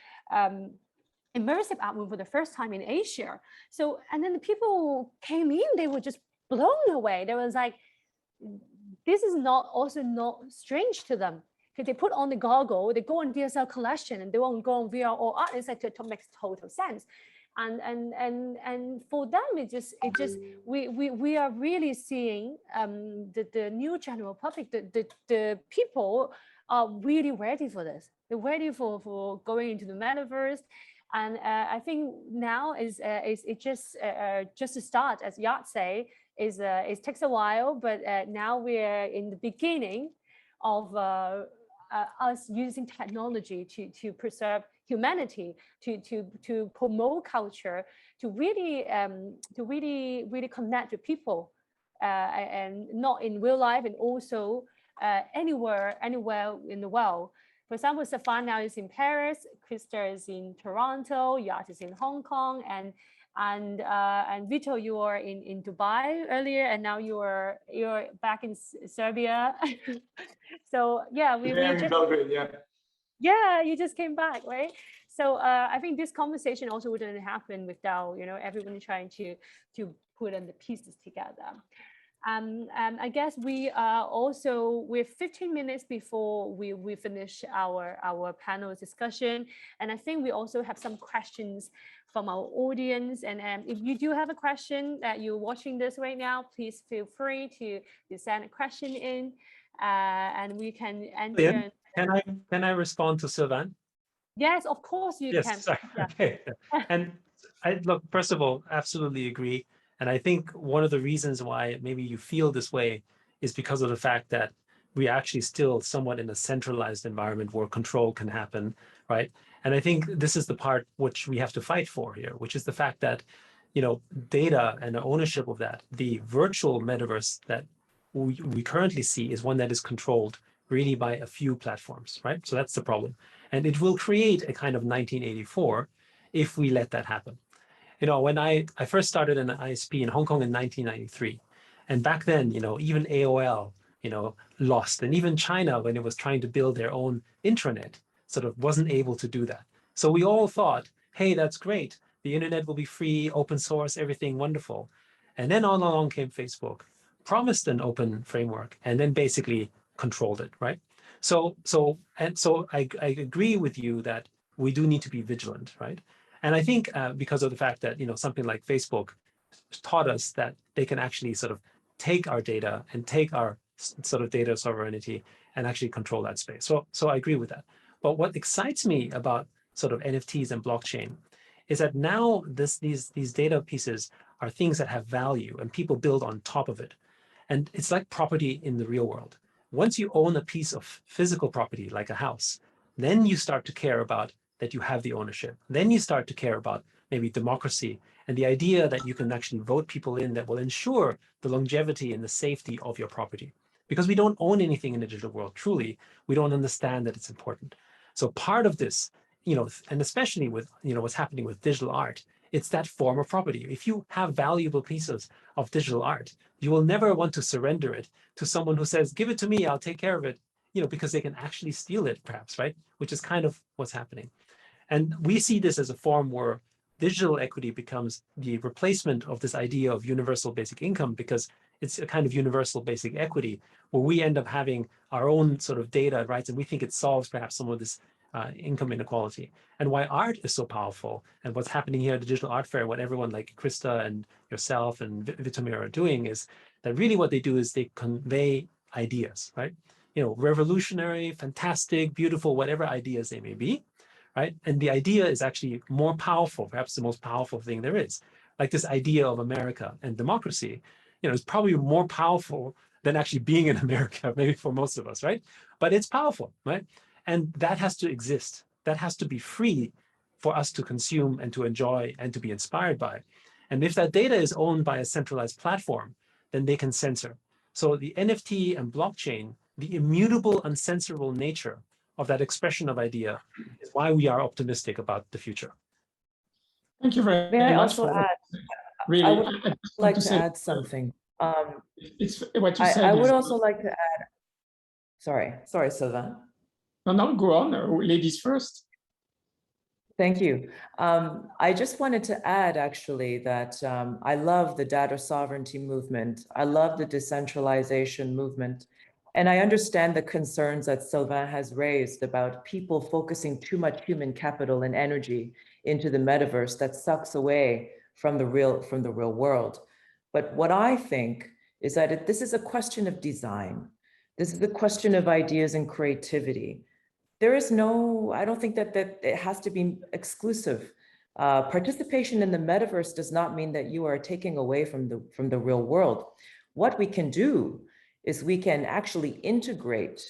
Speaker 1: immersive art movie for the first time in Asia. So, and then the people came in, they were just blown away. They was like, this is not strange to them. Because they put on the goggle, they go on DSL collection, and they won't go on VR or art. It's like it makes total sense. And for them, we are really seeing the new general public, the people are really ready for this. They're ready for going into the metaverse. And I think now is just to start, as Yat say, it takes a while, but now we're in the beginning of us using technology to preserve humanity, to promote culture, to really connect with people and not in real life, and also anywhere in the world. For example, Sylvain now is in Paris, Krista is in Toronto, Yat is in Hong Kong, and Vito, you are in Dubai earlier, and now you're back in Serbia. So yeah, we just
Speaker 5: Belgrade, yeah.
Speaker 1: Yeah, you just came back, right? So I think this conversation also wouldn't happen without everyone trying to put in the pieces together. I guess we're 15 minutes before we finish our panel discussion, and I think we also have some questions from our audience. And if you do have a question that you're watching this right now, please feel free to send a question in, and we can answer.
Speaker 4: Can I respond to Sylvain?
Speaker 1: Yes, of course you can.
Speaker 4: Sorry.
Speaker 1: Yeah.
Speaker 4: Okay. And look, first of all, absolutely agree. And I think one of the reasons why maybe you feel this way is because of the fact that we actually still somewhat in a centralized environment where control can happen, right? And I think this is the part which we have to fight for here, which is the fact that, data and the ownership of that, the virtual metaverse that we currently see is one that is controlled really by a few platforms, right? So that's the problem. And it will create a kind of 1984 if we let that happen. When I first started an ISP in Hong Kong in 1993, and back then, even AOL, lost, and even China, when it was trying to build their own intranet, sort of wasn't able to do that. So we all thought, hey, that's great. The internet will be free, open source, everything wonderful. And then all along came Facebook, promised an open framework, and then basically controlled it, right? So I agree with you that we do need to be vigilant, right? And I think because of the fact that something like Facebook taught us that they can actually sort of take our data and take our sort of data sovereignty and actually control that space. So I agree with that. But what excites me about sort of NFTs and blockchain is that now these data pieces are things that have value and people build on top of it. And it's like property in the real world. Once you own a piece of physical property, like a house, then you start to care about that you have the ownership. Then you start to care about maybe democracy and the idea that you can actually vote people in that will ensure the longevity and the safety of your property. Because we don't own anything in the digital world, truly, we don't understand that it's important. So part of this, and especially with what's happening with digital art, it's that form of property. If you have valuable pieces of digital art, you will never want to surrender it to someone who says, give it to me, I'll take care of it, because they can actually steal it, perhaps, right? Which is kind of what's happening. And we see this as a form where digital equity becomes the replacement of this idea of universal basic income, because it's a kind of universal basic equity where we end up having our own sort of data, right? And we think it solves perhaps some of this income inequality. And why art is so powerful, and what's happening here at the Digital Art Fair, what everyone like Krista and yourself and Vitomir are doing, is that really what they do is they convey ideas, right? Revolutionary, fantastic, beautiful, whatever ideas they may be, right? And the idea is actually more powerful, perhaps the most powerful thing there is. Like this idea of America and democracy, is probably more powerful than actually being in America, maybe for most of us, right? But it's powerful, right? And that has to exist. That has to be free for us to consume and to enjoy and to be inspired by. And if that data is owned by a centralized platform, then they can censor. So the NFT and blockchain, the immutable, uncensorable nature of that expression of idea is why we are optimistic about the future.
Speaker 2: Thank you very
Speaker 3: May I
Speaker 2: much.
Speaker 3: also add?
Speaker 2: Really,
Speaker 3: I would like to add something.
Speaker 2: It's what you said.
Speaker 3: I would also like to add. Sorry, Sylvain.
Speaker 2: No, go on. Ladies first.
Speaker 3: Thank you. I just wanted to add, actually, that I love the data sovereignty movement. I love the decentralization movement. And I understand the concerns that Sylvain has raised about people focusing too much human capital and energy into the metaverse that sucks away from the real world. But what I think is that this is a question of design. This is a question of ideas and creativity. There is I don't think that it has to be exclusive. Participation in the metaverse does not mean that you are taking away from the real world. What we can do is we can actually integrate,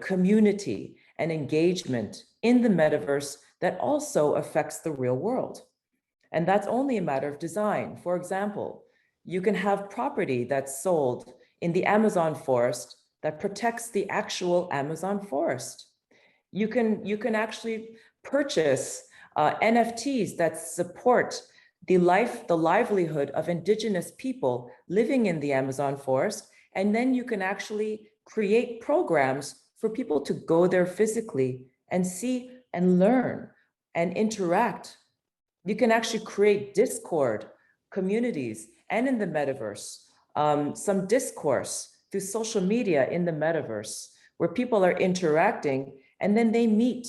Speaker 3: community and engagement in the metaverse that also affects the real world. And that's only a matter of design. For example, You can have property that's sold in the Amazon forest that protects the actual Amazon forest. You can actually purchase NFTs that support the livelihood of indigenous people living in the Amazon forest. And then you can actually create programs for people to go there physically and see and learn and interact. You can actually create Discord communities and in the metaverse, some discourse through social media in the metaverse where people are interacting and then they meet,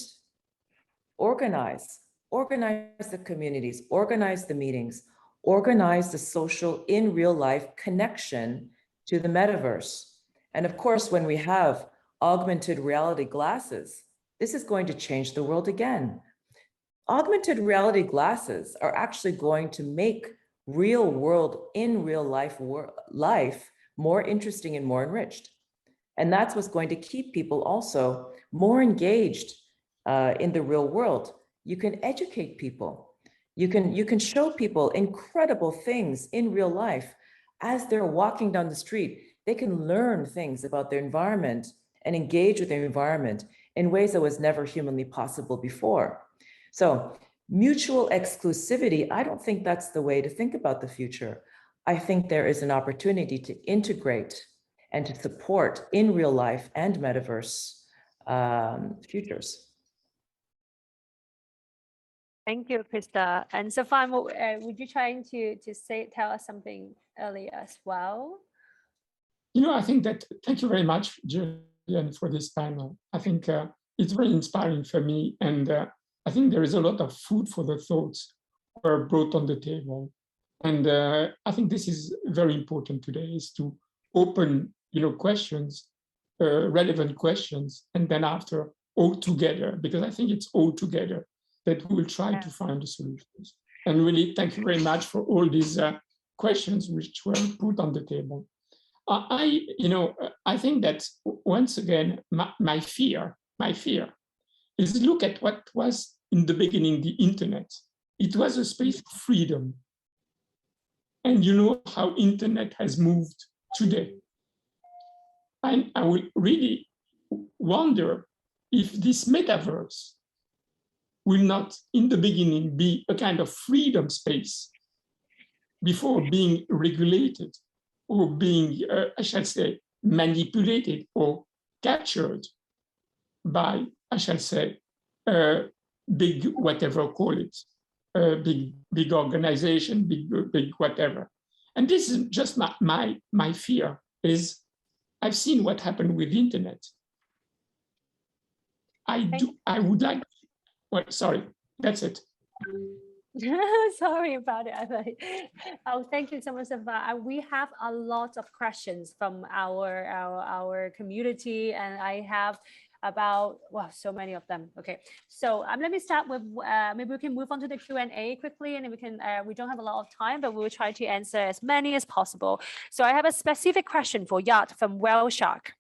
Speaker 3: organize the communities, organize the meetings, organize the social in real life connection to the metaverse. And of course, when we have augmented reality glasses, this is going to change the world again. Augmented reality glasses are actually going to make real world in real life more interesting and more enriched. And that's what's going to keep people also more engaged in the real world. You can educate people. You can show people incredible things in real life as they're walking down the street. They can learn things about their environment and engage with their environment in ways that was never humanly possible before. So mutual exclusivity, I don't think that's the way to think about the future. I think there is an opportunity to integrate and to support in real life and metaverse futures.
Speaker 1: Thank you, Krista. And Sylvain, would you trying to tell us something earlier as well?
Speaker 2: I think that, thank you very much, Gillian, for this panel. I think it's very inspiring for me. And I think there is a lot of food for the thoughts were brought on the table. And I think this is very important today, is to open, questions, relevant questions, and then after all together, because I think it's all together that we will try to find the solutions. And really, thank you very much for all these questions which were put on the table. I think that once again, my fear is look at what was in the beginning the internet. It was a space of freedom. And you know how internet has moved today. And I will really wonder if this metaverse will not, in the beginning, be a kind of freedom space before being regulated or being, I shall say, manipulated or captured by, I shall say, big whatever call it, big organization, big whatever. And this is just my fear is I've seen what happened with the internet. I would like, well, sorry, that's it.
Speaker 1: Sorry about it. Oh, thank you so much, Sylvain. We have a lot of questions from our community, and I have about, well, so many of them. Okay, so let me start with maybe we can move on to the Q&A quickly, and then we don't have a lot of time, but we will try to answer as many as possible. So I have a specific question for Yat from Whale Shark.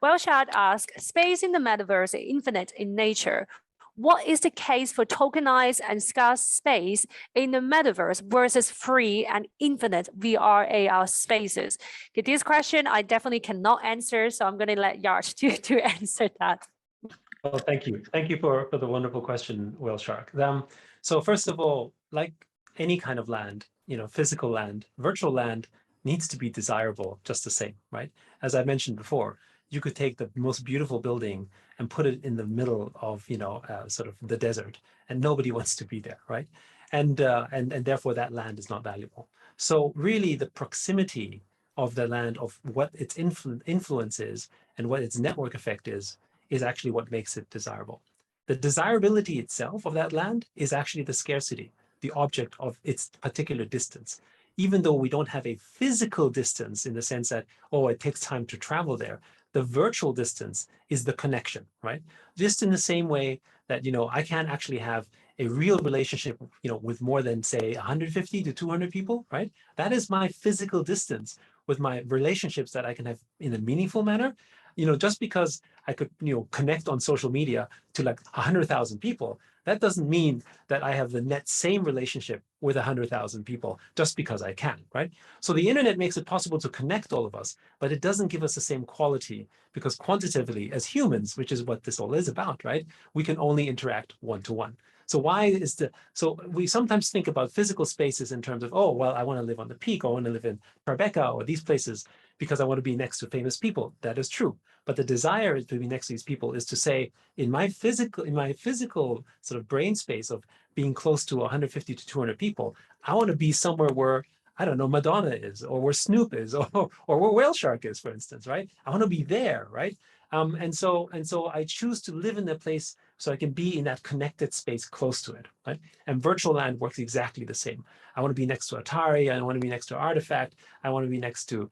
Speaker 1: Whale Shark asks, space in the metaverse is infinite in nature. What is the case for tokenized and scarce space in the metaverse versus free and infinite VR AR spaces? Okay, this question I definitely cannot answer, so I'm going to let Yash to answer that.
Speaker 4: Well, thank you. Thank you for the wonderful question, Whale Shark. So first of all, like any kind of land, physical land, virtual land needs to be desirable just the same, right? As I mentioned before, you could take the most beautiful building and put it in the middle of, sort of the desert, and nobody wants to be there, right? And therefore that land is not valuable. So really the proximity of the land, of what its influence is and what its network effect is actually what makes it desirable. The desirability itself of that land is actually the scarcity, the object of its particular distance. Even though we don't have a physical distance in the sense that, oh, it takes time to travel there, the virtual distance is the connection, right? Just in the same way that, I can't actually have a real relationship, with more than say 150 to 200 people, right? That is my physical distance with my relationships that I can have in a meaningful manner. Just because I could, connect on social media to like 100,000 people That doesn't mean that I have the net same relationship with 100,000 people just because I can, right? So the internet makes it possible to connect all of us, but it doesn't give us the same quality because quantitatively as humans, which is what this all is about, right? We can only interact one-to-one. So so we sometimes think about physical spaces in terms of, oh, well, I want to live on the Peak, or I want to live in Tribeca or these places because I want to be next to famous people. That is true. But the desire to be next to these people is to say, in my physical sort of brain space of being close to 150 to 200 people, I want to be somewhere where, I don't know, Madonna is, or where Snoop is, or where Whale Shark is, for instance, right? I want to be there, right? And so I choose to live in that place so I can be in that connected space close to it, right? And virtual land works exactly the same. I want to be next to Atari. I want to be next to Artifact. I want to be next to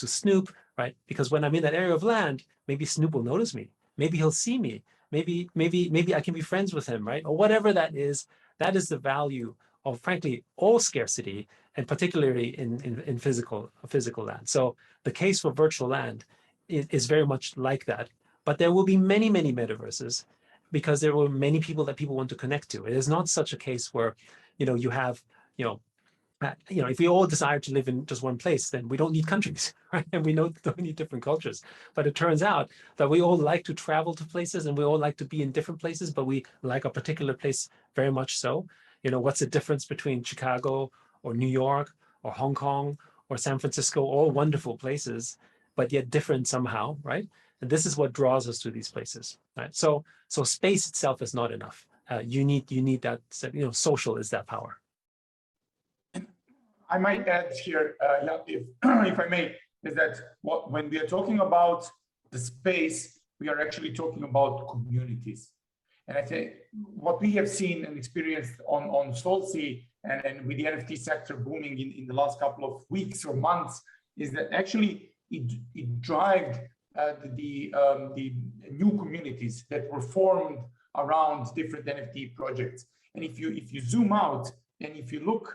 Speaker 4: Snoop, right? Because when I'm in that area of land, maybe Snoop will notice me. Maybe he'll see me. Maybe I can be friends with him, right? Or whatever that is the value of, frankly, all scarcity, and particularly in physical land. So the case for virtual land is very much like that. But there will be many, many metaverses because there were many people that people want to connect to. It is not such a case where, you have, if we all desire to live in just one place, then we don't need countries, right? And we don't need different cultures. But it turns out that we all like to travel to places and we all like to be in different places, but we like a particular place very much so. What's the difference between Chicago or New York or Hong Kong or San Francisco? All wonderful places, but yet different somehow, right? And this is what draws us to these places, right? So space itself is not enough. You need that, social is that power.
Speaker 5: I might add here, if I may, is that when we are talking about the space, we are actually talking about communities. And I think what we have seen and experienced on Solsi and with the NFT sector booming in the last couple of weeks or months is that actually it drives the new communities that were formed around different NFT projects. And if you zoom out and if you look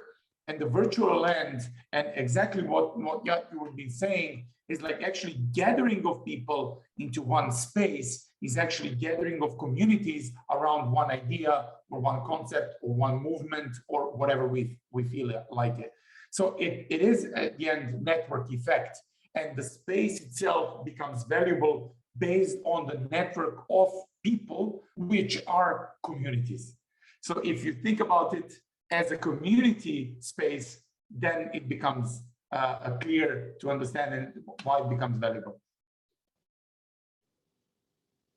Speaker 5: at the virtual land and exactly what you have been saying is like actually gathering of people into one space is actually gathering of communities around one idea or one concept or one movement or whatever we feel like it. So it is at the end network effect, and the space itself becomes valuable based on the network of people, which are communities. So if you think about it as a community space, then it becomes clear to understand and why it becomes valuable.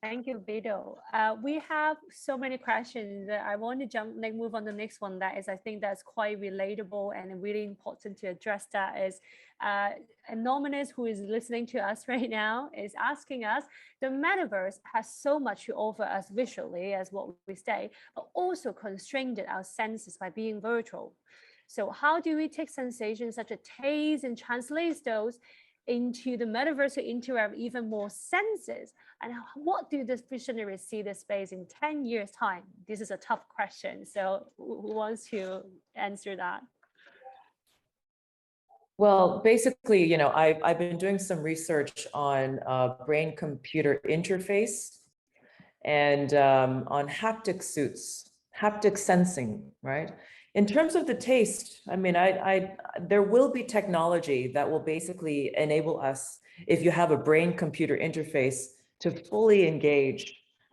Speaker 1: Thank you, Vito. We have so many questions. I want to move on to the next one. That is, I think that's quite relatable and really important to address. That is, Anonymous, who is listening to us right now, is asking us, the metaverse has so much to offer us visually, as what we say, but also constrained our senses by being virtual. So how do we take sensations such as taste and translate those into the metaverse to interact even more senses? And what do the visionaries see the space in 10 years time? This is a tough question. So who wants to answer that?
Speaker 3: Well, basically, I've been doing some research on brain-computer interface and on haptic suits, haptic sensing, right? In terms of the taste, I mean, there will be technology that will basically enable us, if you have a brain-computer interface, to fully engage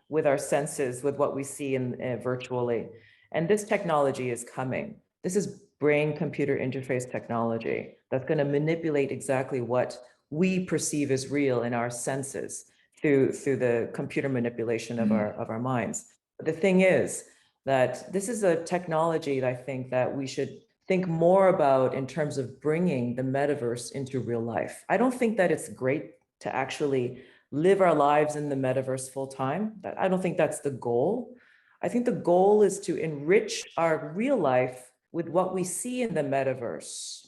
Speaker 3: with our senses, with what we see virtually. And this technology is coming. This is brain-computer interface technology that's going to manipulate exactly what we perceive as real in our senses through the computer manipulation of our minds. But the thing is that this is a technology that I think that we should think more about in terms of bringing the metaverse into real life. I don't think that it's great to actually live our lives in the metaverse full time. I don't think that's the goal. I think the goal is to enrich our real life with what we see in the metaverse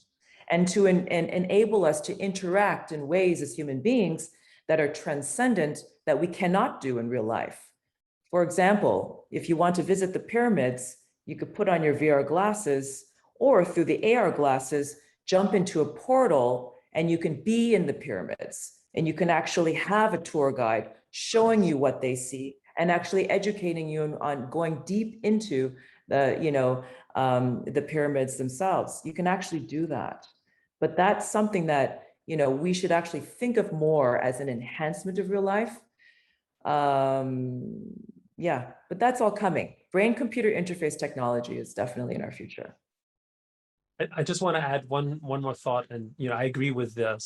Speaker 3: and to enable us to interact in ways as human beings that are transcendent, that we cannot do in real life. For example, if you want to visit the pyramids, you could put on your VR glasses, or through the AR glasses, jump into a portal and you can be in the pyramids, and you can actually have a tour guide showing you what they see, and actually educating you on going deep into the, the pyramids themselves. You can actually do that. But that's something that, we should actually think of more as an enhancement of real life. Yeah, but that's all coming. Brain-computer interface technology is definitely in our future.
Speaker 4: I just want to add one more thought, and I agree with the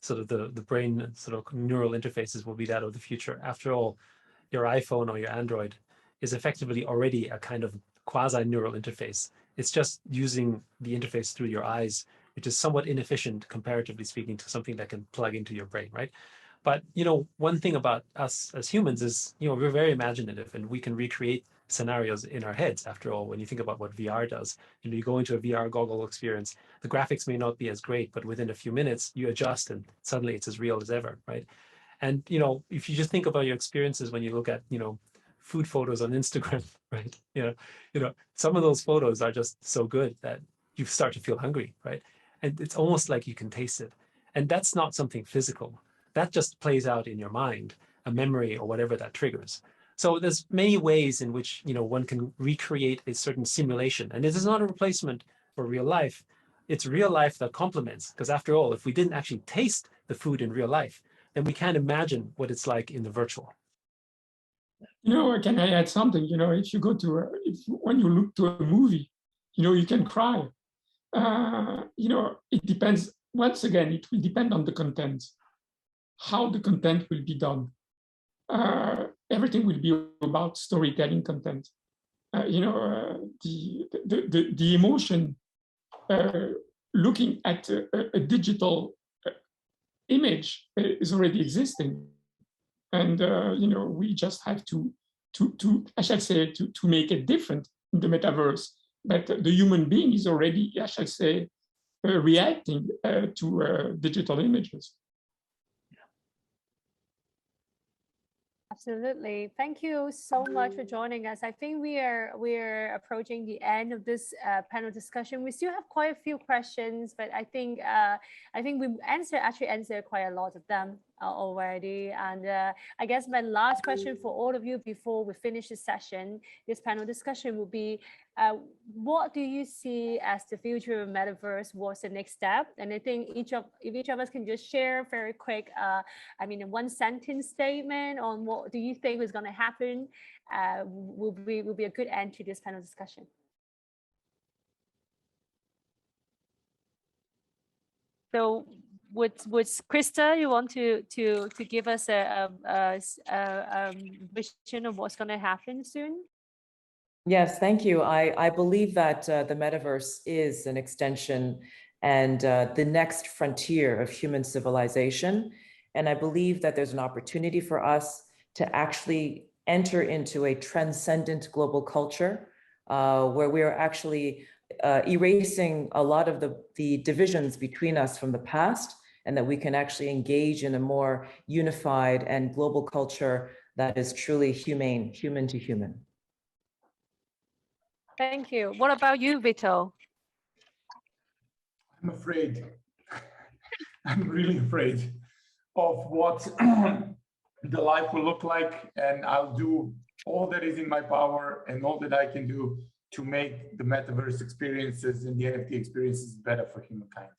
Speaker 4: the brain sort of neural interfaces will be that of the future. After all, your iPhone or your Android is effectively already a kind of quasi neural interface. It's just using the interface through your eyes, which is somewhat inefficient comparatively speaking to something that can plug into your brain, right? But one thing about us as humans is we're very imaginative, and we can recreate scenarios in our heads. After all, when you think about what VR does, you go into a VR goggle experience, the graphics may not be as great, but within a few minutes you adjust and suddenly it's as real as ever, right? And if you just think about your experiences when you look at food photos on Instagram, right? Some of those photos are just so good that you start to feel hungry, right? And it's almost like you can taste it. And that's not something physical. That just plays out in your mind, a memory or whatever that triggers. So there's many ways in which one can recreate a certain simulation, and this is not a replacement for real life. It's real life that complements, because after all, if we didn't actually taste the food in real life, then we can't imagine what it's like in the virtual.
Speaker 2: Can I add something? If you go to when you look to a movie, you can cry. It depends. Once again, it will depend on the content, how the content will be done. Everything will be about storytelling content. The emotion looking at a digital image is already existing, and we just have to I shall say to make it different in the metaverse. But the human being is already, I shall say, reacting to digital images.
Speaker 1: Absolutely. Thank you so much for joining us. I think we're approaching the end of this panel discussion. We still have quite a few questions, but I think we answered quite a lot of them already. And I guess my last question for all of you before we finish this session, this panel discussion, will be, what do you see as the future of Metaverse? What's the next step? And I think if each of us can just share very quick, a one sentence statement on what do you think is going to happen, will be a good end to this panel discussion. So would Krista, you want to give us a vision of what's going to happen soon?
Speaker 3: Yes, thank you. I believe that the metaverse is an extension and the next frontier of human civilization. And I believe that there's an opportunity for us to actually enter into a transcendent global culture where we are actually erasing a lot of the divisions between us from the past, and that we can actually engage in a more unified and global culture that is truly humane, human to human.
Speaker 1: Thank you. What about you, Vito?
Speaker 5: I'm afraid. I'm really afraid of what the life will look like, and I'll do all that is in my power and all that I can do to make the metaverse experiences and the NFT experiences better for humankind.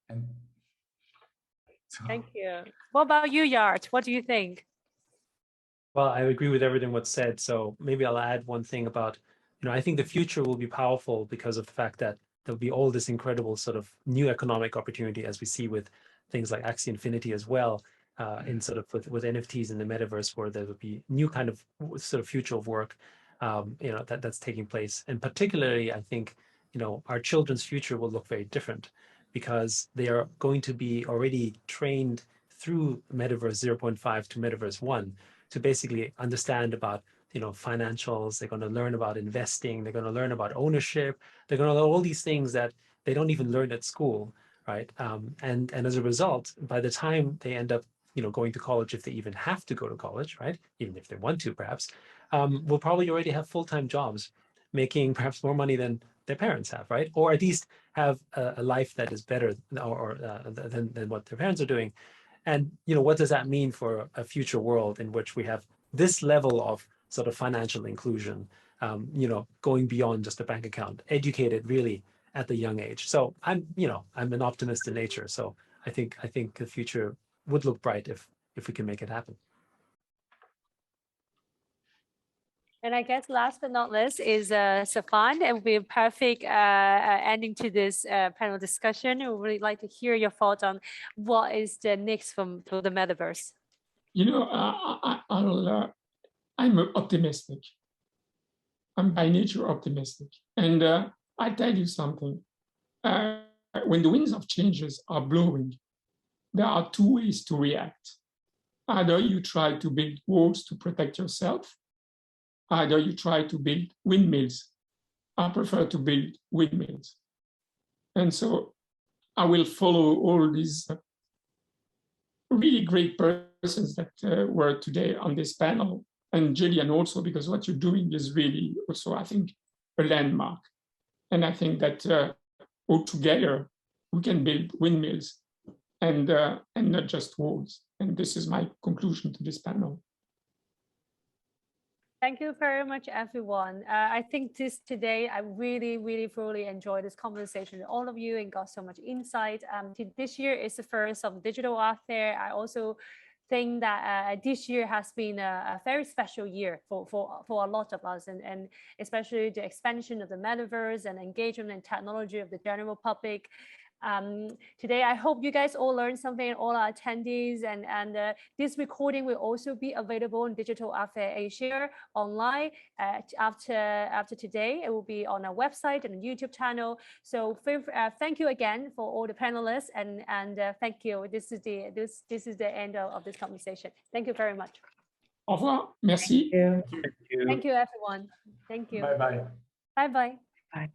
Speaker 5: And so...
Speaker 1: Thank you. What about you, Yart? What do you think?
Speaker 4: Well, I agree with everything what's said. So maybe I'll add one thing about, I think the future will be powerful because of the fact that there'll be all this incredible sort of new economic opportunity, as we see with things like Axie Infinity as well, in sort of with NFTs in the metaverse, where there will be new kind of sort of future of work, that's taking place. And particularly, I think, our children's future will look very different because they are going to be already trained through Metaverse 0.5 to Metaverse 1 to basically understand about financials. They're going to learn about investing. They're going to learn about ownership. They're going to learn all these things that they don't even learn at school, right? And as a result, by the time they end up going to college, if they even have to go to college, right, even if they want to, perhaps, will probably already have full-time jobs, making perhaps more money than their parents have, right? Or at least have a life that is better than what their parents are doing. And what does that mean for a future world in which we have this level of sort of financial inclusion, going beyond just a bank account, educated really at the young age. So I'm an optimist in nature. So I think the future would look bright if we can make it happen.
Speaker 1: And I guess last but not least is Sylvain. It will be a perfect ending to this panel discussion. We would really like to hear your thoughts on what is the next for the metaverse.
Speaker 2: I'm optimistic. I'm by nature optimistic. And I tell you something. When the winds of changes are blowing, there are two ways to react. Either you try to build walls to protect yourself, either you try to build windmills. I prefer to build windmills. And so I will follow all these really great persons that were today on this panel, and Gillian also, because what you're doing is really also, I think, a landmark. And I think that all together, we can build windmills and not just walls. And this is my conclusion to this panel.
Speaker 1: Thank you very much, everyone. I think today, I really thoroughly enjoyed this conversation with all of you and got so much insight. This year is the first of Digital Art Fair. I also think that this year has been a very special year for a lot of us, and especially the expansion of the metaverse and engagement and technology of the general public. Today, I hope you guys all learned something, all our attendees, and this recording will also be available on Digital Art Fair Asia online after today. It will be on our website and YouTube channel. So thank you again for all the panelists, and thank you. This is the end of this conversation. Thank you very much.
Speaker 2: Au revoir. Merci.
Speaker 3: Thank you.
Speaker 1: Thank you, everyone. Thank you.
Speaker 5: Bye-bye.
Speaker 1: Bye-bye.
Speaker 3: Bye.